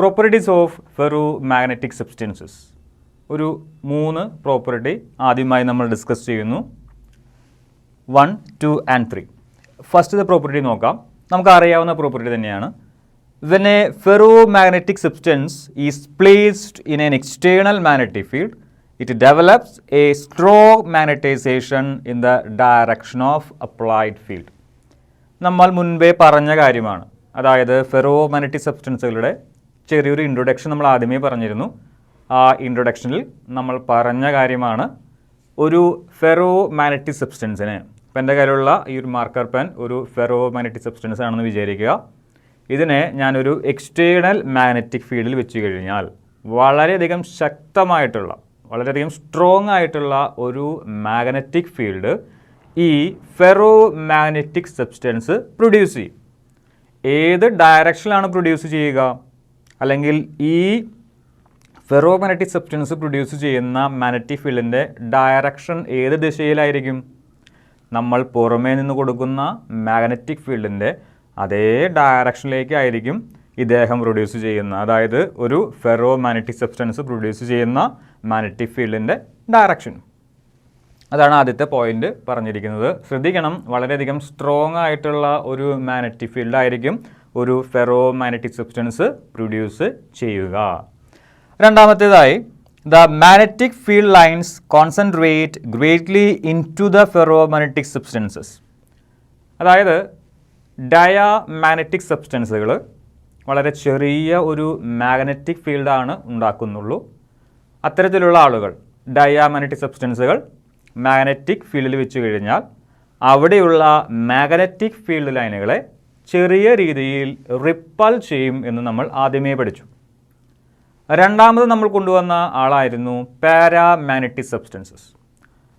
Properties of ferro magnetic substances. ഒരു 3 property ആദ്യമായി നമ്മൾ ഡിസ്കസ് ചെയ്യുന്നു. 1, 2 and 3. ഫസ്റ്റത്തെ പ്രോപ്പർട്ടി നോക്കാം. നമുക്കറിയാവുന്ന പ്രോപ്പർട്ടി തന്നെയാണ്. When a ferromagnetic substance is placed in an external magnetic field, it develops a strong magnetization in the direction of applied field. നമ്മൾ മുൻപേ പറഞ്ഞ കാര്യമാണ്. അതായത് ഫെറോമാഗ്നറ്റിക് സബ്സ്റ്റൻസുകളുടെ ചെറിയൊരു ഇൻട്രൊഡക്ഷൻ നമ്മൾ ആദ്യമേ പറഞ്ഞിരുന്നു. ആ ഇൻട്രൊഡക്ഷനിൽ നമ്മൾ പറഞ്ഞ കാര്യമാണ് ഒരു ഫെറോമാഗ്നറ്റിക് സബ്സ്റ്റൻസിന്, ഇപ്പം എൻ്റെ കയ്യിലുള്ള ഈ ഒരു മാർക്കർ പെൻ ഒരു ഫെറോമാഗ്നറ്റിക് സബ്സ്റ്റൻസ് ആണെന്ന് വിചാരിക്കുക. ഇതിനെ ഞാനൊരു എക്സ്റ്റേണൽ മാഗ്നറ്റിക് ഫീൽഡിൽ വെച്ച് കഴിഞ്ഞാൽ വളരെയധികം ശക്തമായിട്ടുള്ള, വളരെയധികം സ്ട്രോങ് ആയിട്ടുള്ള ഒരു മാഗ്നറ്റിക് ഫീൽഡ് ഈ ഫെറോമാഗ്നറ്റിക് സബ്സ്റ്റൻസ് പ്രൊഡ്യൂസ് ചെയ്യും. ഏത് ഡയറക്ഷനിലാണ് പ്രൊഡ്യൂസ് ചെയ്യുക, അല്ലെങ്കിൽ ഈ ഫെറോമാഗ്നറ്റിക് സബ്സ്റ്റൻസ് പ്രൊഡ്യൂസ് ചെയ്യുന്ന മാഗ്നറ്റിക് ഫീൽഡിൻ്റെ ഡയറക്ഷൻ ഏത് ദിശയിലായിരിക്കും? നമ്മൾ പുറമേ നിന്ന് കൊടുക്കുന്ന മാഗ്നറ്റിക് ഫീൽഡിൻ്റെ അതേ ഡയറക്ഷനിലേക്കായിരിക്കും ഇദ്ദേഹം പ്രൊഡ്യൂസ് ചെയ്യുന്ന, അതായത് ഒരു ഫെറോമാഗ്നറ്റിക് സബ്സ്റ്റൻസ് പ്രൊഡ്യൂസ് ചെയ്യുന്ന മാഗ്നറ്റിക് ഫീൽഡിൻ്റെ ഡയറക്ഷൻ. അതാണ് ആദ്യത്തെ പോയിന്റ് പറഞ്ഞിരിക്കുന്നത്. ശ്രദ്ധിക്കണം, വളരെയധികം സ്ട്രോങ് ആയിട്ടുള്ള ഒരു മാഗ്നറ്റിക് ഫീൽഡായിരിക്കും ഒരു ഫെറോമാഗ്നറ്റിക് സബ്സ്റ്റൻസ് പ്രൊഡ്യൂസ് ചെയ്യുക. രണ്ടാമത്തേതായി, the magnetic field lines concentrate greatly in to the ferromagnetic substances. അതായത് ഡയാമാഗ്നറ്റിക് സബ്സ്റ്റൻസുകൾ വളരെ ചെറിയ ഒരു മാഗ്നറ്റിക് ഫീൽഡാണ് ഉണ്ടാക്കുന്നുള്ളൂ. അത്തരത്തിലുള്ള ആളുകൾ, ഡയാമാഗ്നറ്റിക് സബ്സ്റ്റൻസുകൾ മാഗ്നറ്റിക് ഫീൽഡിൽ വെച്ച് കഴിഞ്ഞാൽ അവിടെയുള്ള മാഗ്നറ്റിക് ഫീൽഡ് ലൈനുകളെ ചെറിയ രീതിയിൽ റിപ്പൽ ചെയ്യും എന്ന് നമ്മൾ ആദ്യമേ പഠിച്ചു. രണ്ടാമത് നമ്മൾ കൊണ്ടുവന്ന ആളായിരുന്നു പാരാമാഗ്നറ്റിക് സബ്സ്റ്റൻസസ്.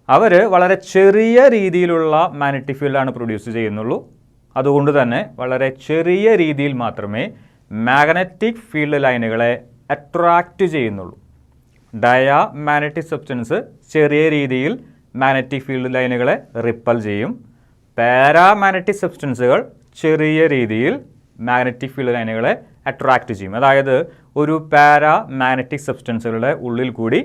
അവർ വളരെ ചെറിയ രീതിയിലുള്ള മാഗ്നറ്റിക് ഫീൽഡാണ് പ്രൊഡ്യൂസ് ചെയ്യുന്നുള്ളൂ. അതുകൊണ്ട് തന്നെ വളരെ ചെറിയ രീതിയിൽ മാത്രമേ മാഗ്നറ്റിക് ഫീൽഡ് ലൈനുകളെ അട്രാക്റ്റ് ചെയ്യുന്നുള്ളൂ. ഡയാമാഗ്നറ്റിക് സബ്സ്റ്റൻസ് ചെറിയ രീതിയിൽ മാഗ്നറ്റിക് ഫീൽഡ് ലൈനുകളെ റിപ്പൽ ചെയ്യും. പാരാമാഗ്നറ്റിക് സബ്സ്റ്റൻസുകൾ ചെറിയ രീതിയിൽ മാഗ്നറ്റിക് ഫീൽഡ് ലൈനുകളെ അട്രാക്റ്റ് ചെയ്യും. അതായത് ഒരു പാരാമാഗ്നറ്റിക് സബ്സ്റ്റൻസുകളുടെ ഉള്ളിൽ കൂടി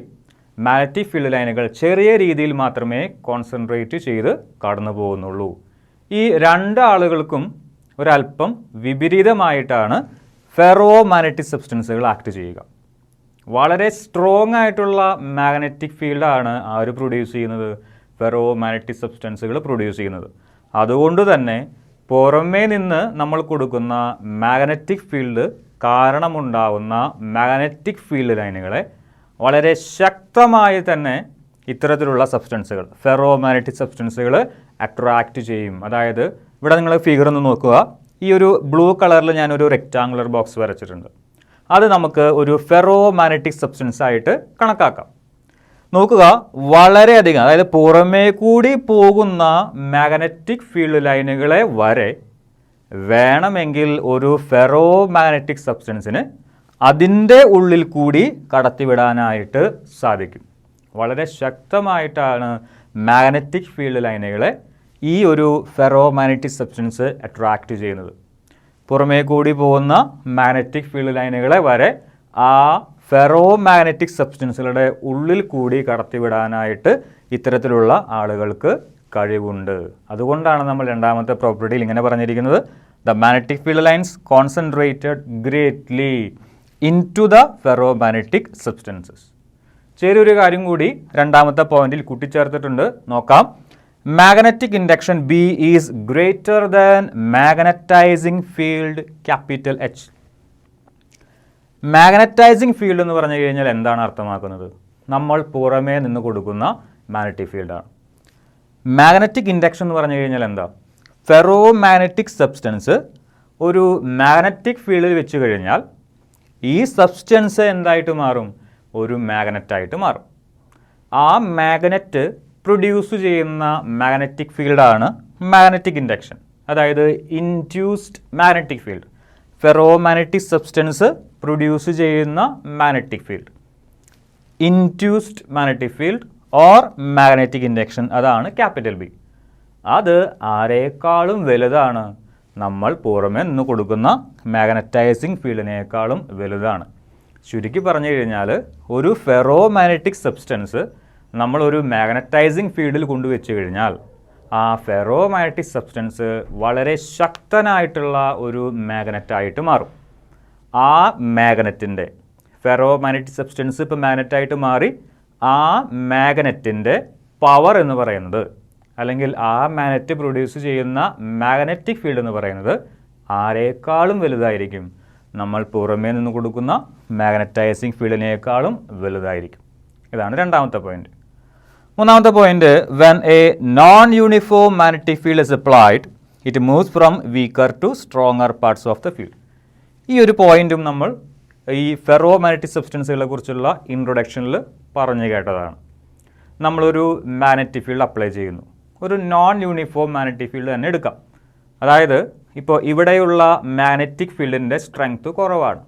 മാഗ്നറ്റിക് ഫീൽഡ് ലൈനുകൾ ചെറിയ രീതിയിൽ മാത്രമേ കോൺസെൻട്രേറ്റ് ചെയ്ത് കടന്നു പോകുന്നുള്ളൂ. ഈ രണ്ട് ആളുകൾക്കും ഒരല്പം വിപരീതമായിട്ടാണ് ഫെറോമാഗ്നറ്റിക് സബ്സ്റ്റൻസുകൾ ആക്ട് ചെയ്യുക. വളരെ സ്ട്രോങ് ആയിട്ടുള്ള മാഗ്നറ്റിക് ഫീൽഡാണ് ആര് പ്രൊഡ്യൂസ് ചെയ്യുന്നത്? ഫെറോമാഗ്നറ്റിക് സബ്സ്റ്റൻസുകൾ പ്രൊഡ്യൂസ് ചെയ്യുന്നത്. അതുകൊണ്ട് തന്നെ പുറമേ നിന്ന് നമ്മൾ കൊടുക്കുന്ന മാഗ്നറ്റിക് ഫീൽഡ് കാരണമുണ്ടാകുന്ന മാഗ്നറ്റിക് ഫീൽഡ് ലൈനുകളെ വളരെ ശക്തമായി തന്നെ ഇത്തരത്തിലുള്ള സബ്സ്റ്റൻസുകൾ, ഫെറോമാഗ്നറ്റിക് സബ്സ്റ്റൻസുകൾ അട്രാക്റ്റ് ചെയ്യും. അതായത് ഇവിടെ നിങ്ങൾ ഫിഗർ ഒന്ന് നോക്കുക. ഈ ഒരു ബ്ലൂ കളറിൽ ഞാനൊരു റെക്റ്റാങ്കുലർ ബോക്സ് വരച്ചിട്ടുണ്ട്. അത് നമുക്ക് ഒരു ഫെറോമാഗ്നറ്റിക് സബ്സ്റ്റൻസ് ആയിട്ട് കണക്കാക്കാം. നോക്കുക, വളരെയധികം, അതായത് പുറമേ കൂടി പോകുന്ന മാഗ്നറ്റിക് ഫീൽഡ് ലൈനുകളെ വരെ വേണമെങ്കിൽ ഒരു ഫെറോമാഗ്നറ്റിക് സബ്സ്റ്റൻസിന് അതിൻ്റെ ഉള്ളിൽ കൂടി കടത്തിവിടാനായിട്ട് സാധിക്കും. വളരെ ശക്തമായിട്ടാണ് മാഗ്നറ്റിക് ഫീൽഡ് ലൈനുകളെ ഈ ഒരു ഫെറോമാഗ്നറ്റിക് സബ്സ്റ്റൻസ് അട്രാക്റ്റ് ചെയ്യുന്നത്. പുറമേ കൂടി പോകുന്ന മാഗ്നറ്റിക് ഫീൽഡ് ലൈനുകളെ വരെ ആ ഫെറോമാഗ്നറ്റിക് സബ്സ്റ്റൻസുകളുടെ ഉള്ളിൽ കൂടി കടത്തിവിടാനായിട്ട് ഇത്തരത്തിലുള്ള ആളുകൾക്ക് കഴിവുണ്ട്. അതുകൊണ്ടാണ് നമ്മൾ രണ്ടാമത്തെ പ്രോപ്പർട്ടിയിൽ ഇങ്ങനെ പറഞ്ഞിരിക്കുന്നത്, the magnetic field lines concentrated greatly in to the ferromagnetic substances. ചെറിയൊരു കാര്യം കൂടി രണ്ടാമത്തെ പോയിന്റിൽ കൂട്ടിച്ചേർത്തിട്ടുണ്ട്, നോക്കാം. Magnetic induction B is greater than magnetising field capital H. Magnetising field എന്ന് പറഞ്ഞു കഴിഞ്ഞാൽ എന്താണ് അർത്ഥമാക്കുന്നത്? നമ്മൾ പുറമേ നിന്ന് കൊടുക്കുന്ന മാഗ്നറ്റിക് ഫീൽഡാണ്. മാഗ്നറ്റിക് ഇൻഡക്ഷൻ എന്ന് പറഞ്ഞു കഴിഞ്ഞാൽ എന്താ? ഫെറോമാഗ്നറ്റിക് സബ്സ്റ്റൻസ് ഒരു മാഗ്നറ്റിക് ഫീൽഡിൽ വെച്ച് കഴിഞ്ഞാൽ ഈ സബ്സ്റ്റൻസ് എന്തായിട്ട് മാറും? ഒരു മാഗ്നറ്റായിട്ട് മാറും. ആ മാഗ്നറ്റ് പ്രൊഡ്യൂസ് ചെയ്യുന്ന മാഗ്നറ്റിക് ഫീൽഡാണ് മാഗ്നറ്റിക് ഇൻഡക്ഷൻ, അതായത് induced magnetic field. Ferromagnetic substance produce ചെയ്യുന്ന magnetic field, induced magnetic field or magnetic induction, അതാണ് ക്യാപിറ്റൽ ബി. അത് ആരേക്കാളും വലുതാണ്? നമ്മൾ പുറമേ നിന്ന് കൊടുക്കുന്ന മാഗ്നറ്റൈസിങ് ഫീൽഡിനേക്കാളും വലുതാണ്. ചുരുക്കി പറഞ്ഞു കഴിഞ്ഞാൽ ഒരു ഫെറോ മാഗ്നറ്റിക് സബ്സ്റ്റൻസ് നമ്മളൊരു മാഗ്നറ്റൈസിങ് ഫീൽഡിൽ കൊണ്ടുവച്ച് കഴിഞ്ഞാൽ ആ ഫെറോ മാഗ്നറ്റിക് സബ്സ്റ്റൻസ് വളരെ ശക്തനായിട്ടുള്ള ഒരു മാഗ്നറ്റായിട്ട് മാറും. ആ മാഗ്നറ്റിൻ്റെ ഫെറോ മാഗ്നറ്റിക് സബ്സ്റ്റൻസ് ഇപ്പോൾ മാഗ്നറ്റായിട്ട് മാറി. ആ മാഗ്നറ്റിൻ്റെ പവർ എന്ന് പറയുന്നത്, അല്ലെങ്കിൽ ആ മാഗ്നറ്റ് പ്രൊഡ്യൂസ് ചെയ്യുന്ന മാഗ്നറ്റിക് ഫീൽഡ് എന്ന് പറയുന്നത് ആരേക്കാളും വലുതായിരിക്കും? നമ്മൾ പുറമേ നിന്ന് കൊടുക്കുന്ന മാഗ്നറ്റൈസിങ് ഫീൽഡിനേക്കാളും വലുതായിരിക്കും. ഇതാണ് രണ്ടാമത്തെ പോയിന്റ്. മൂന്നാമത്തെ point, when a non uniform magnetic field is applied it moves from weaker to stronger parts of the field. ഈ ഒരു പോയിന്റും നമ്മൾ ഈ ഫെറോ മാഗ്നറ്റിക് സബ്സ്റ്റൻസുകളെ കുറിച്ചുള്ള ഇൻട്രൊഡക്ഷനിൽ പറഞ്ഞു കേട്ടതാണ്. നമ്മളൊരു മാഗ്നറ്റിക് ഫീൽഡ് അപ്ലൈ ചെയ്യുന്നു. ഒരു നോൺ യൂണിഫോം മാഗ്നറ്റിക് ഫീൽഡ് തന്നെ എടുക്കാം. അതായത് ഇപ്പോൾ ഇവിടെയുള്ള മാഗ്നറ്റിക് ഫീൽഡിൻ്റെ സ്ട്രെങ്ത് കുറവാണ്,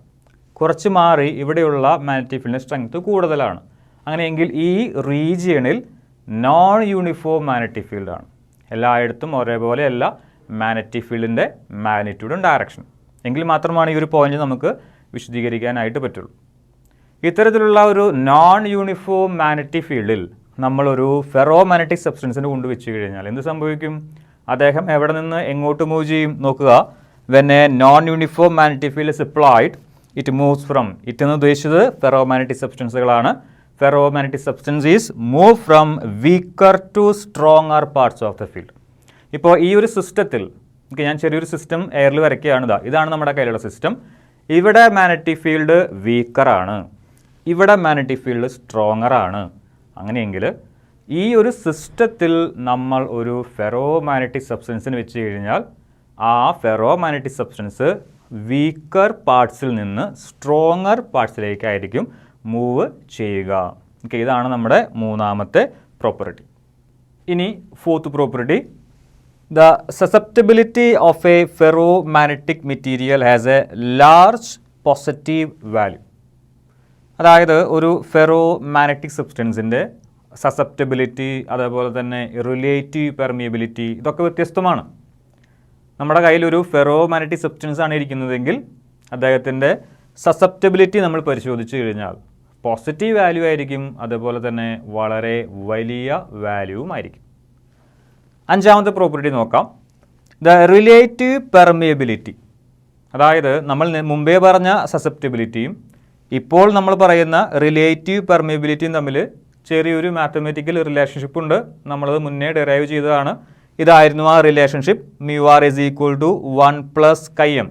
കുറച്ച് മാറി ഇവിടെയുള്ള മാഗ്നറ്റിക് ഫീൽഡിൻ്റെ സ്ട്രെങ്ത് കൂടുതലാണ്. അങ്ങനെയെങ്കിൽ ഈ റീജിയണിൽ നോൺ യൂണിഫോം മാഗ്നറ്റിക് ഫീൽഡാണ്. എല്ലായിടത്തും ഒരേപോലെയല്ല മാഗ്നറ്റിക് ഫീൽഡിൻ്റെ മാഗ്നിറ്റ്യൂഡും ഡയറക്ഷൻ. എങ്കിൽ മാത്രമാണ് ഈ ഒരു പോയിന്റ് നമുക്ക് വിശദീകരിക്കാനായിട്ട് പറ്റുള്ളൂ. ഇത്തരത്തിലുള്ള ഒരു നോൺ യൂണിഫോം മാഗ്നറ്റിക് ഫീൽഡിൽ നമ്മളൊരു ഫെറോ മാഗ്നറ്റിക് സബ്സ്റ്റൻസിന് കൊണ്ടുവച്ച് കഴിഞ്ഞാൽ എന്ത് സംഭവിക്കും? അദ്ദേഹം എവിടെ നിന്ന് എങ്ങോട്ട് മൂവ് ചെയ്യും? നോക്കുക. When a non uniform magnetic field is applied it moves from, it എന്ന് ഉദ്ദേശിച്ചത് ഫെറോ മാഗ്നറ്റിക് സബ്സ്റ്റൻസുകളാണ്. Ferromagnetic substance is move from weaker to stronger parts of the field. ഇപ്പോൾ ഈ ഒരു സിസ്റ്റത്തിൽ ഞാൻ ചെറിയൊരു സിസ്റ്റം എയറിൽ വരയ്ക്കുകയാണ്. ഇതാണ് നമ്മുടെ കയ്യിലുള്ള സിസ്റ്റം. ഇവിടെ മാഗ്നറ്റിക് ഫീൽഡ് വീക്കറാണ്, ഇവിടെ മാഗ്നറ്റിക് ഫീൽഡ് സ്ട്രോങ്ങറാണ്. അങ്ങനെയെങ്കിൽ ഈ ഒരു സിസ്റ്റത്തിൽ നമ്മൾ ഒരു ഫെറോ മാഗ്നറ്റിക് സബ്സ്റ്റൻസിന് വെച്ച് കഴിഞ്ഞാൽ ആ ഫെറോ മാഗ്നറ്റിക് സബ്സ്റ്റൻസ് വീക്കർ പാർട്സിൽ നിന്ന് സ്ട്രോങ്ങർ പാർട്സിലേക്കായിരിക്കും മൂവ് ചെയ്യുക. ഇതാണ് നമ്മുടെ മൂന്നാമത്തെ പ്രോപ്പർട്ടി. ഇനി fourth property, the susceptibility of a ferromagnetic material has a large positive value. അതായത് ഒരു ഫെറോ മാഗ്നറ്റിക് സബ്സ്റ്റൻസിൻ്റെ സസെപ്റ്റബിലിറ്റി, അതേപോലെ തന്നെ റിലേറ്റീവ് പെർമിയബിലിറ്റി, ഇതൊക്കെ വ്യത്യസ്തമാണ്. നമ്മുടെ കയ്യിലൊരു ഫെറോ മാഗ്നറ്റിക് സബ്സ്റ്റൻസ് ആണ് ഇരിക്കുന്നതെങ്കിൽ അദ്ദേഹത്തിൻ്റെ സസെപ്റ്റബിലിറ്റി നമ്മൾ പരിശോധിച്ച് കഴിഞ്ഞാൽ പോസിറ്റീവ് വാല്യൂ ആയിരിക്കും, അതേപോലെ തന്നെ വളരെ വലിയ വാല്യൂവും ആയിരിക്കും. അഞ്ചാമത്തെ പ്രോപ്പർട്ടി നോക്കാം, ദ റിലേറ്റീവ് പെർമിയബിലിറ്റി. അതായത് നമ്മൾ മുമ്പേ പറഞ്ഞ സസെപ്റ്റബിലിറ്റിയും ഇപ്പോൾ നമ്മൾ പറയുന്ന റിലേറ്റീവ് പെർമിയബിലിറ്റിയും തമ്മിൽ ചെറിയൊരു മാത്തമാറ്റിക്കൽ റിലേഷൻഷിപ്പ് ഉണ്ട്. നമ്മളത് മുന്നേ ഡെറൈവ് ചെയ്തതാണ്. ഇതായിരുന്നു ആ relationship. Mu R is equal to 1 + chi m.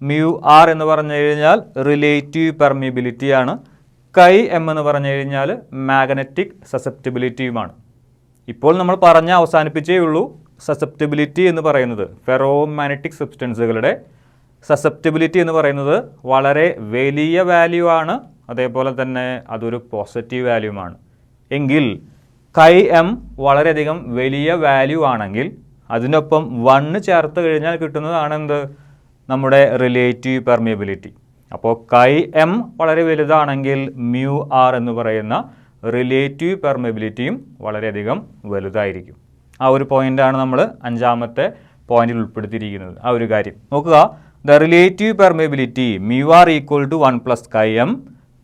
Mu R എന്ന് പറഞ്ഞു കഴിഞ്ഞാൽ റിലേറ്റീവ് പെർമിയബിലിറ്റിയാണ്. chi m എന്ന് പറഞ്ഞു കഴിഞ്ഞാൽ മാഗ്നറ്റിക് സസെപ്റ്റബിലിറ്റിയുമാണ്. ഇപ്പോൾ നമ്മൾ പറഞ്ഞ് അവസാനിപ്പിച്ചേ ഉള്ളൂ. സസെപ്റ്റബിലിറ്റി എന്ന് പറയുന്നത് ഫെറോ മാഗ്നറ്റിക് സബ്സ്റ്റൻസുകളുടെ സസെപ്റ്റബിലിറ്റി എന്ന് പറയുന്നത് വളരെ വലിയ വാല്യൂ ആണ്, അതേപോലെ തന്നെ അതൊരു പോസിറ്റീവ് വാല്യൂമാണ്. എങ്കിൽ chi m വളരെയധികം വലിയ വാല്യൂ ആണെങ്കിൽ അതിനൊപ്പം 1 ചേർത്ത് കഴിഞ്ഞാൽ കിട്ടുന്നതാണ് എന്ത്? നമ്മുടെ റിലേറ്റീവ് പെർമിയബിലിറ്റി. അപ്പോൾ chi m വളരെ വലുതാണെങ്കിൽ മ്യൂ ആർ എന്ന് പറയുന്ന റിലേറ്റീവ് പെർമിയബിലിറ്റിയും വളരെയധികം വലുതായിരിക്കും. ആ ഒരു പോയിൻ്റാണ് നമ്മൾ അഞ്ചാമത്തെ പോയിന്റിൽ ഉൾപ്പെടുത്തിയിരിക്കുന്നത്. ആ ഒരു കാര്യം നോക്കുക. The relative permeability mu R equal to 1 + chi m.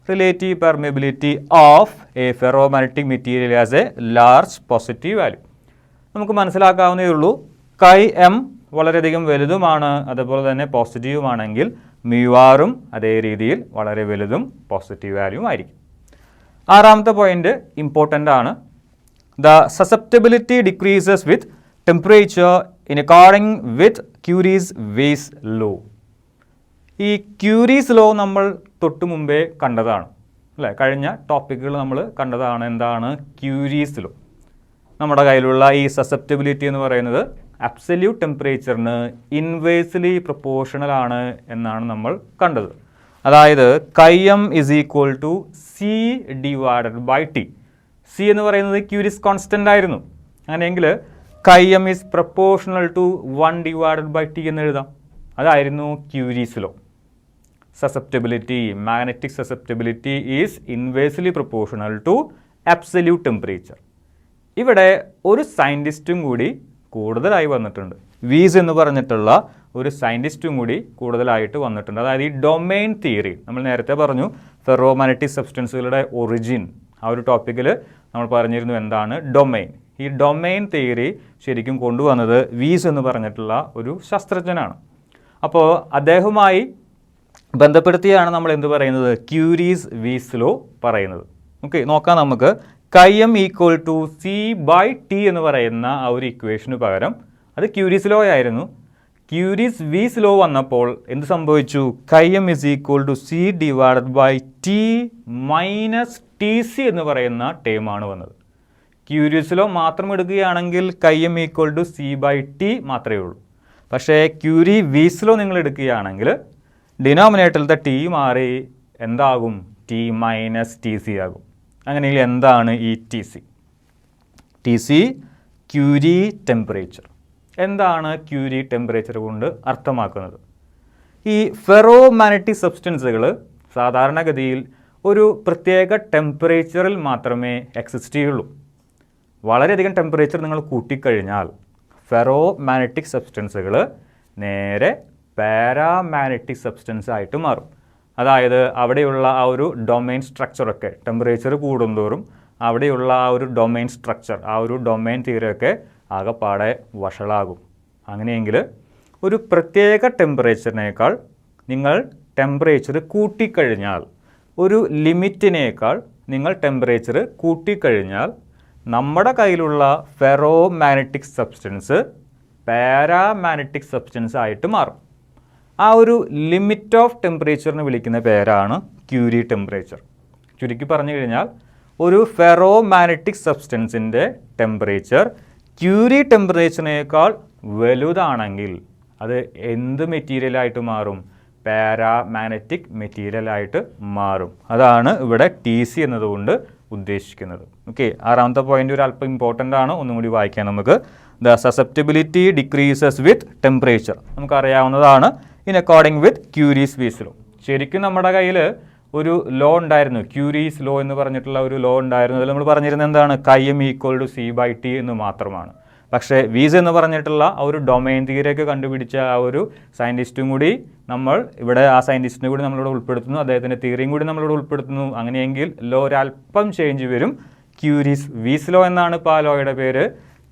Relative permeability of a ferromagnetic material as a large positive value. നമുക്ക് മനസ്സിലാക്കാവുന്നേ ഉള്ളൂ. chi m വളരെയധികം വലുതുമാണ്, അതുപോലെ തന്നെ പോസിറ്റീവുമാണെങ്കിൽ മ്യൂ ആറും അതേ രീതിയിൽ വളരെ വലുതും പോസിറ്റീവ് വാല്യൂവും ആയിരിക്കും. ആറാമത്തെ പോയിന്റ് ഇമ്പോർട്ടൻ്റ് ആണ്. The susceptibility decreases with temperature in according with Curie's Weiss law. ഈ ക്യൂരീസ് ലോ നമ്മൾ തൊട്ട് മുമ്പേ കണ്ടതാണ് അല്ലേ? കഴിഞ്ഞ ടോപ്പിക്കുകൾ നമ്മൾ കണ്ടതാണ്. എന്താണ് ക്യൂരീസ് ലോ? നമ്മുടെ കയ്യിലുള്ള ഈ സസെപ്റ്റബിലിറ്റി എന്ന് പറയുന്നത് അബ്സല്യൂട്ട് ടെമ്പറേച്ചറിന് ഇൻവേഴ്സ്ലി പ്രൊപ്പോർഷണൽ ആണ് എന്നാണ് നമ്മൾ കണ്ടത്. അതായത് chi m is equal to C divided by T. C എന്ന് പറയുന്നത് ക്യൂരീസ് കോൺസ്റ്റൻ്റ് ആയിരുന്നു. അങ്ങനെയെങ്കിൽ chi m is proportional to 1 divided by T എന്ന് എഴുതാം. അതായിരുന്നു Curie's law. Susceptibility, magnetic susceptibility is inversely proportional to absolute temperature. ഇവിടെ ഒരു സയൻറ്റിസ്റ്റും കൂടി കൂടുതലായി വന്നിട്ടുണ്ട്. വീസ് എന്ന് പറഞ്ഞിട്ടുള്ള ഒരു സയൻറ്റിസ്റ്റും കൂടി കൂടുതലായിട്ട് വന്നിട്ടുണ്ട്. അതായത് ഈ ഡൊമെയിൻ തിയറി, നമ്മൾ നേരത്തെ പറഞ്ഞു ഫെറോമാഗ്നറ്റിക് സബ്സ്റ്റൻസുകളുടെ ഒറിജിൻ, ആ ഒരു ടോപ്പിക്കിൽ നമ്മൾ പറഞ്ഞിരുന്നു എന്താണ് ഡൊമെയിൻ. ഈ ഡൊമെയിൻ തിയറി ശരിക്കും കൊണ്ടുവന്നത് വീസ് എന്ന് പറഞ്ഞിട്ടുള്ള ഒരു ശാസ്ത്രജ്ഞനാണ്. അപ്പോൾ അദ്ദേഹവുമായി ബന്ധപ്പെടുത്തിയാണ് നമ്മൾ എന്ത് പറയുന്നത്, ക്യൂരീസ് വീസ് ലോ പറയുന്നത്. ഓക്കെ, നോക്കാം നമുക്ക്. കൈഎം ഈക്വൽ ടു C/T എന്ന് പറയുന്ന ആ ഒരു ഇക്വേഷന് പകരം അത് ക്യൂരീസ് ലോ ആയിരുന്നു. ക്യൂരീസ് വീസ് ലോ വന്നപ്പോൾ എന്ത് സംഭവിച്ചു, chi m is equal to C/T minus TC എന്ന് പറയുന്ന ടേമാണ് വന്നത്. ക്യൂരീസ് ലോ മാത്രം എടുക്കുകയാണെങ്കിൽ കൈഎം ഈക്വൽ ടു C/T മാത്രമേ ഉള്ളൂ. പക്ഷേ ക്യൂരി വീസ് ലോ നിങ്ങൾ എടുക്കുകയാണെങ്കിൽ ഡിനോമിനേറ്ററിലത്തെ T മാറി എന്താകും, T മൈനസ് TC ആകും. അങ്ങനെയെങ്കിൽ എന്താണ് ഈ TC? TC Curie temperature. എന്താണ് ക്യൂരി ടെമ്പറേച്ചർ കൊണ്ട് അർത്ഥമാക്കുന്നത്? ഈ ഫെറോമാഗ്നറ്റിക് സബ്സ്റ്റൻസുകൾ സാധാരണഗതിയിൽ ഒരു പ്രത്യേക ടെമ്പറേച്ചറിൽ മാത്രമേ എക്സിസ്റ്റ് ചെയ്യുള്ളൂ. വളരെയധികം ടെമ്പറേച്ചർ നിങ്ങൾ കൂട്ടിക്കഴിഞ്ഞാൽ ഫെറോമാഗ്നറ്റിക് സബ്സ്റ്റൻസുകൾ നേരെ പാരാമാഗ്നറ്റിക് സബ്സ്റ്റൻസ് ആയിട്ട് മാറും. അതായത് അവിടെയുള്ള ആ ഒരു ഡൊമെയിൻ സ്ട്രക്ചറൊക്കെ ടെമ്പറേച്ചർ കൂടുന്തോറും അവിടെയുള്ള ആ ഒരു ഡൊമെയിൻ സ്ട്രക്ചർ, ആ ഒരു ഡൊമെയിൻ തിയറിയൊക്കെ ആകെപ്പാടെ വഷളാകും. അങ്ങനെയെങ്കിൽ ഒരു പ്രത്യേക ടെമ്പറേച്ചറിനേക്കാൾ നിങ്ങൾ ടെമ്പറേച്ചർ കൂട്ടിക്കഴിഞ്ഞാൽ, ഒരു ലിമിറ്റിനേക്കാൾ നിങ്ങൾ ടെമ്പറേച്ചർ കൂട്ടിക്കഴിഞ്ഞാൽ നമ്മുടെ കയ്യിലുള്ള ഫെറോമാഗ്നറ്റിക് സബ്സ്റ്റൻസ് പാരാമാഗ്നറ്റിക് സബ്സ്റ്റൻസ് ആയിട്ട് മാറും. ആ ഒരു ലിമിറ്റ് ഓഫ് ടെമ്പറേച്ചറിന് വിളിക്കുന്ന പേരാണ് ക്യൂരി ടെമ്പറേച്ചർ. ചുരുക്കി പറഞ്ഞു കഴിഞ്ഞാൽ ഒരു ഫെറോമാഗ്നറ്റിക് സബ്സ്റ്റൻസിൻ്റെ ടെമ്പറേച്ചർ ക്യൂരി ടെമ്പറേച്ചറിനേക്കാൾ വലുതാണെങ്കിൽ അത് എന്ത് മെറ്റീരിയലായിട്ട് മാറും, പാരാമാഗ്നറ്റിക് മെറ്റീരിയലായിട്ട് മാറും. അതാണ് ഇവിടെ TC എന്നതുകൊണ്ട് ഉദ്ദേശിക്കുന്നത്. ഓക്കെ, ആറാമത്തെ പോയിന്റ് ഒരു അല്പം ഇമ്പോർട്ടൻ്റ് ആണ്, ഒന്നും കൂടി വായിക്കാം നമുക്ക്. The susceptibility decreases with temperature. നമുക്കറിയാവുന്നതാണ് in according with Curie's Weiss law. ശരിക്കും നമ്മുടെ കയ്യിൽ ഒരു ലോ ഉണ്ടായിരുന്നു, ക്യൂരീസ് ലോ എന്ന് പറഞ്ഞിട്ടുള്ള ഒരു ലോ ഉണ്ടായിരുന്നു. അതിൽ നമ്മൾ പറഞ്ഞിരുന്നത് എന്താണ്, കൈഎം ഈക്വൽ ടു C/T എന്ന് മാത്രമാണ്. പക്ഷേ വീസ് എന്ന് പറഞ്ഞിട്ടുള്ള ആ ഒരു ഡൊമൈൻ തിയറിയൊക്കെ കണ്ടുപിടിച്ച ആ ഒരു സയൻറ്റിസ്റ്റും കൂടി നമ്മൾ ഇവിടെ, ആ സയൻറ്റിസ്റ്റിനെ കൂടി നമ്മളിവിടെ ഉൾപ്പെടുത്തുന്നു, അദ്ദേഹത്തിൻ്റെ തിയറിയും കൂടി നമ്മളിവിടെ ഉൾപ്പെടുത്തുന്നു. അങ്ങനെയെങ്കിൽ ലോ ഒരല്പം ചേഞ്ച് വരും. ക്യൂരീസ് വീസ് ലോ എന്നാണ് ഇപ്പോൾ ആ ലോയുടെ പേര്.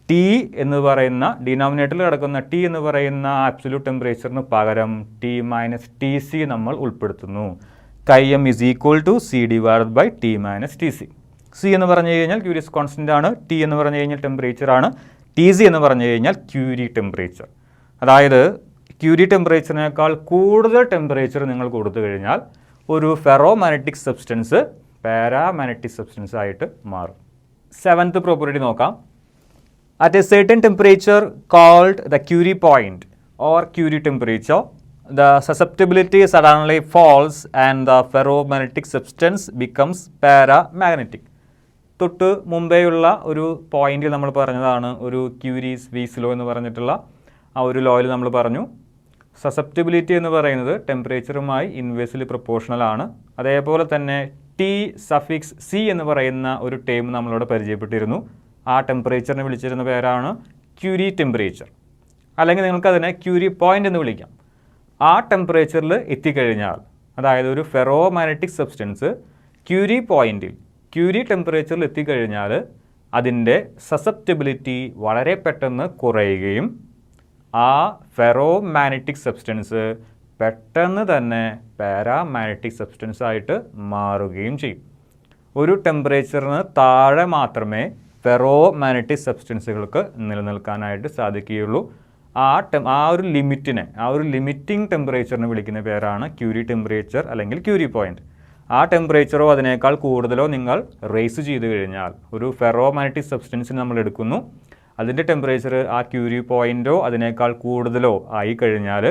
T എന്ന് പറയുന്ന ഡിനോമിനേറ്ററിൽ കിടക്കുന്ന T എന്ന് പറയുന്ന ആബ്സല്യൂട്ട് ടെമ്പറേച്ചറിന് പകരം T മൈനസ് TC നമ്മൾ ഉൾപ്പെടുത്തുന്നു. Chi m is equal to C/T minus TC. C എന്ന് പറഞ്ഞു കഴിഞ്ഞാൽ ക്യൂരീസ് കോൺസ്റ്റൻ്റ് ആണ്, T എന്ന് പറഞ്ഞു കഴിഞ്ഞാൽ ടെമ്പറേച്ചർ ആണ്, TC എന്ന് പറഞ്ഞു കഴിഞ്ഞാൽ ക്യൂരി ടെമ്പറേച്ചർ. അതായത് ക്യൂരി ടെമ്പറേച്ചറിനേക്കാൾ കൂടുതൽ ടെമ്പറേച്ചർ നിങ്ങൾ കൊടുത്തു കഴിഞ്ഞാൽ ഒരു ഫെറോമാഗ്നറ്റിക് സബ്സ്റ്റൻസ് പാരാമാഗ്നറ്റിക് സബ്സ്റ്റൻസ് ആയിട്ട് മാറും. 7th പ്രോപ്പർട്ടി നോക്കാം. At a certain temperature called the Curie point or Curie temperature, the susceptibility suddenly falls and the ferromagnetic substance becomes paramagnetic. തൊട്ട് മുമ്പേയുള്ള ഒരു പോയിന്റിൽ നമ്മൾ പറഞ്ഞതാണ് ഒരു ക്യൂരീസ് വീസ് ലോ എന്ന് പറഞ്ഞിട്ടുള്ള ആ ഒരു ലോയിൽ നമ്മൾ പറഞ്ഞു സസെപ്റ്റിബിലിറ്റി എന്ന് പറയുന്നത് ടെമ്പറേച്ചറുമായി ഇൻവേഴ്സ്ലി പ്രൊപ്പോർഷണൽ ആണ്. അതേപോലെ തന്നെ T_C എന്ന് പറയുന്ന ഒരു ടേം നമ്മളോട് പരിചയപ്പെട്ടിരുന്നു. ആ ടെമ്പറേച്ചറിനെ വിളിച്ചിരുന്ന പേരാണ് ക്യൂരി ടെമ്പറേച്ചർ, അല്ലെങ്കിൽ നിങ്ങൾക്കതിനെ ക്യൂരി പോയിൻ്റ് എന്ന് വിളിക്കാം. ആ ടെമ്പറേച്ചറിൽ എത്തിക്കഴിഞ്ഞാൽ, അതായത് ഒരു ഫെറോമാഗ്നറ്റിക് സബ്സ്റ്റൻസ് ക്യൂരി പോയിൻറ്റിൽ, ക്യൂരി ടെമ്പറേച്ചറിൽ എത്തിക്കഴിഞ്ഞാൽ അതിൻ്റെ സസെപ്റ്റിബിലിറ്റി വളരെ പെട്ടെന്ന് കുറയുകയും ആ ഫെറോമാഗ്നറ്റിക് സബ്സ്റ്റൻസ് പെട്ടെന്ന് തന്നെ പാരാമാഗ്നറ്റിക് സബ്സ്റ്റൻസ് ആയിട്ട് മാറുകയും ചെയ്യും. ഒരു ടെമ്പറേച്ചറിന് താഴെ മാത്രമേ ഫെറോമാഗ്നറ്റിക് സബ്സ്റ്റൻസുകൾക്ക് നിലനിൽക്കാനായിട്ട് സാധിക്കുകയുള്ളൂ. ആ ഒരു ലിമിറ്റിനെ, ആ ഒരു ലിമിറ്റിംഗ് ടെമ്പറേച്ചറിനെ വിളിക്കുന്ന പേരാണ് ക്യൂരി ടെമ്പറേച്ചർ അല്ലെങ്കിൽ ക്യൂരി പോയിൻ്റ്. ആ ടെമ്പറേച്ചറോ അതിനേക്കാൾ കൂടുതലോ നിങ്ങൾ റേസ് ചെയ്ത് കഴിഞ്ഞാൽ, ഒരു ഫെറോമാഗ്നറ്റിക് സബ്സ്റ്റൻസിന് നമ്മൾ എടുക്കുന്നു, അതിൻ്റെ ടെമ്പറേച്ചർ ആ ക്യൂരി പോയിൻ്റോ അതിനേക്കാൾ കൂടുതലോ ആയി കഴിഞ്ഞാൽ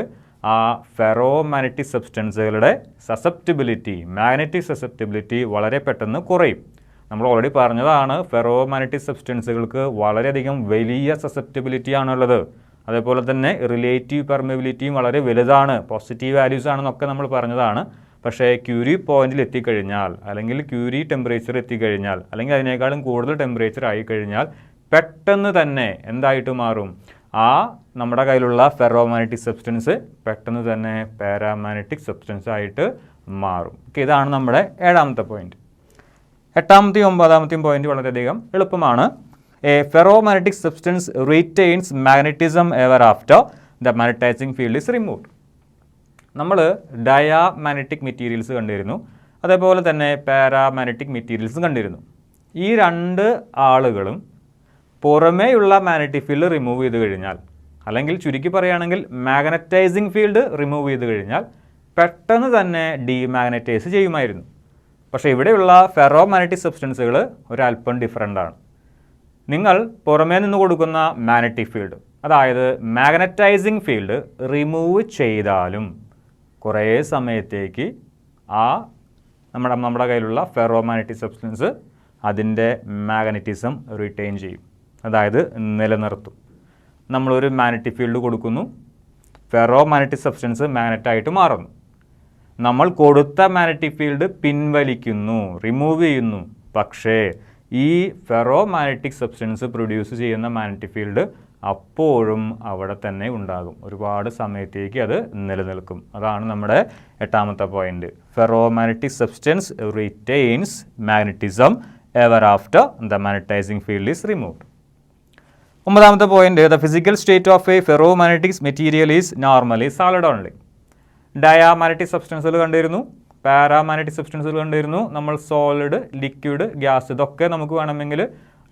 ആ ഫെറോമാഗ്നറ്റിക് സബ്സ്റ്റൻസുകളുടെ സസെപ്റ്റിബിലിറ്റി, മാഗ്നറ്റിക് സസെപ്റ്റിബിലിറ്റി വളരെ പെട്ടെന്ന് കുറയും. നമ്മൾ ഓൾറെഡി പറഞ്ഞതാണ് ഫെറോമാഗ്നറ്റിക് സബ്സ്റ്റൻസുകൾക്ക് വളരെയധികം വലിയ സസെപ്റ്റിബിലിറ്റി ആണുള്ളത്. അതേപോലെ തന്നെ റിലേറ്റീവ് പെർമിബിലിറ്റിയും വളരെ വലുതാണ്, പോസിറ്റീവ് വാല്യൂസ് ആണെന്നൊക്കെ നമ്മൾ പറഞ്ഞതാണ്. പക്ഷേ ക്യൂരി പോയിന്റിൽ എത്തിക്കഴിഞ്ഞാൽ, അല്ലെങ്കിൽ ക്യൂരി ടെമ്പറേച്ചർ എത്തിക്കഴിഞ്ഞാൽ, അല്ലെങ്കിൽ അതിനേക്കാളും കൂടുതൽ ടെമ്പറേച്ചർ ആയിക്കഴിഞ്ഞാൽ പെട്ടെന്ന് തന്നെ എന്തായിട്ട് മാറും, ആ നമ്മുടെ കയ്യിലുള്ള ഫെറോമാഗ്നറ്റിക് സബ്സ്റ്റൻസ് പെട്ടെന്ന് തന്നെ പാരാമാഗ്നറ്റിക് സബ്സ്റ്റൻസ് ആയിട്ട് മാറും. ഇതാണ് നമ്മുടെ 7ാമത്തെ പോയിന്റ്. 8ാമത്തെയും 9ാമത്തെയും പോയിന്റ് വളരെയധികം എളുപ്പമാണ്. A ferromagnetic substance retains magnetism ever after the magnetising field is removed. നമ്മൾ ഡയാമാഗ്നറ്റിക് മെറ്റീരിയൽസ് കണ്ടിരുന്നു, അതേപോലെ തന്നെ പാരാമാഗ്നറ്റിക് മെറ്റീരിയൽസും കണ്ടിരുന്നു. ഈ രണ്ട് ആളുകളും പുറമേയുള്ള മാഗ്നറ്റിക് ഫീൽഡ് റിമൂവ് ചെയ്ത് കഴിഞ്ഞാൽ, അല്ലെങ്കിൽ ചുരുക്കി പറയുകയാണെങ്കിൽ മാഗ്നറ്റൈസിങ് ഫീൽഡ് റിമൂവ് ചെയ്ത് കഴിഞ്ഞാൽ പെട്ടെന്ന് തന്നെ ഡീമാഗ്നറ്റൈസ് ചെയ്യുമായിരുന്നു. പക്ഷേ ഇവിടെയുള്ള ഫെറോമാഗ്നറ്റിക് സബ്സ്റ്റൻസുകൾ ഒരല്പം ഡിഫറൻ്റ് ആണ്. നിങ്ങൾ പുറമേ നിന്ന് കൊടുക്കുന്ന മാഗ്നറ്റിക് ഫീൽഡ്, അതായത് മാഗ്നറ്റൈസിങ് ഫീൽഡ് റിമൂവ് ചെയ്താലും കുറേ സമയത്തേക്ക് നമ്മുടെ കയ്യിലുള്ള ഫെറോമാഗ്നറ്റിക് സബ്സ്റ്റൻസ് അതിൻ്റെ മാഗ്നറ്റിസം റിറ്റെയിൻ ചെയ്യും, അതായത് നിലനിർത്തും. നമ്മളൊരു മാഗ്നറ്റിക് ഫീൽഡ് കൊടുക്കുന്നു, ഫെറോമാഗ്നറ്റിക് സബ്സ്റ്റൻസ് മാഗ്നറ്റായിട്ട് മാറുന്നു. നമ്മൾ കൊടുത്ത മാഗ്നറ്റിക് ഫീൽഡ് പിൻവലിക്കുന്നു, റിമൂവ് ചെയ്യുന്നു. പക്ഷേ ഈ ഫെറോമാഗ്നറ്റിക് സബ്സ്റ്റൻസ് പ്രൊഡ്യൂസ് ചെയ്യുന്ന മാഗ്നറ്റിക് ഫീൽഡ് അപ്പോഴും അവിടെ തന്നെ ഉണ്ടാകും. ഒരുപാട് സമയത്തേക്ക് അത് നിലനിൽക്കും. അതാണ് നമ്മുടെ 8ാമത്തെ point. Ferromagnetic substance retains magnetism ever after the magnetising field is removed. 9ാമത്തെ point, the physical state of a ferromagnetic material is normally solid only. Diamagnetic സബ്സ്റ്റൻസുകൾ കണ്ടിരുന്നു, പാരാമാഗ്നറ്റിക് സബ്സ്റ്റൻസുകൾ കണ്ടിരുന്നു. നമ്മൾ സോളിഡ്, ലിക്വിഡ്, ഗ്യാസ് ഇതൊക്കെ നമുക്ക് വേണമെങ്കിൽ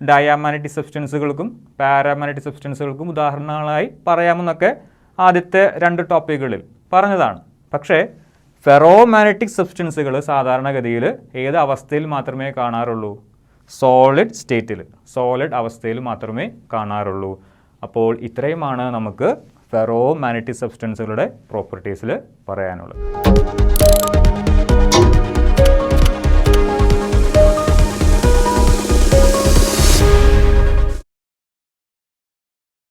ഡയാമാഗ്നറ്റിക് സബ്സ്റ്റൻസുകൾക്കും പാരാമാഗ്നറ്റിക് സബ്സ്റ്റൻസുകൾക്കും ഉദാഹരണങ്ങളായി പറയാമെന്നൊക്കെ ആദ്യത്തെ 2 ടോപ്പിക്കുകളിൽ പറഞ്ഞതാണ്. പക്ഷേ ഫെറോമാഗ്നറ്റിക് സബ്സ്റ്റൻസുകൾ സാധാരണഗതിയിൽ ഏത് അവസ്ഥയിൽ മാത്രമേ കാണാറുള്ളൂ? സോളിഡ് സ്റ്റേറ്റിൽ, സോളിഡ് അവസ്ഥയിൽ മാത്രമേ കാണാറുള്ളൂ. അപ്പോൾ ഇത്രയുമാണ് നമുക്ക് ഫെറോമാഗ്നറ്റിക് സബ്സ്റ്റൻസുകളുടെ പ്രോപ്പർട്ടീസിൽ പറയാനുള്ളത്.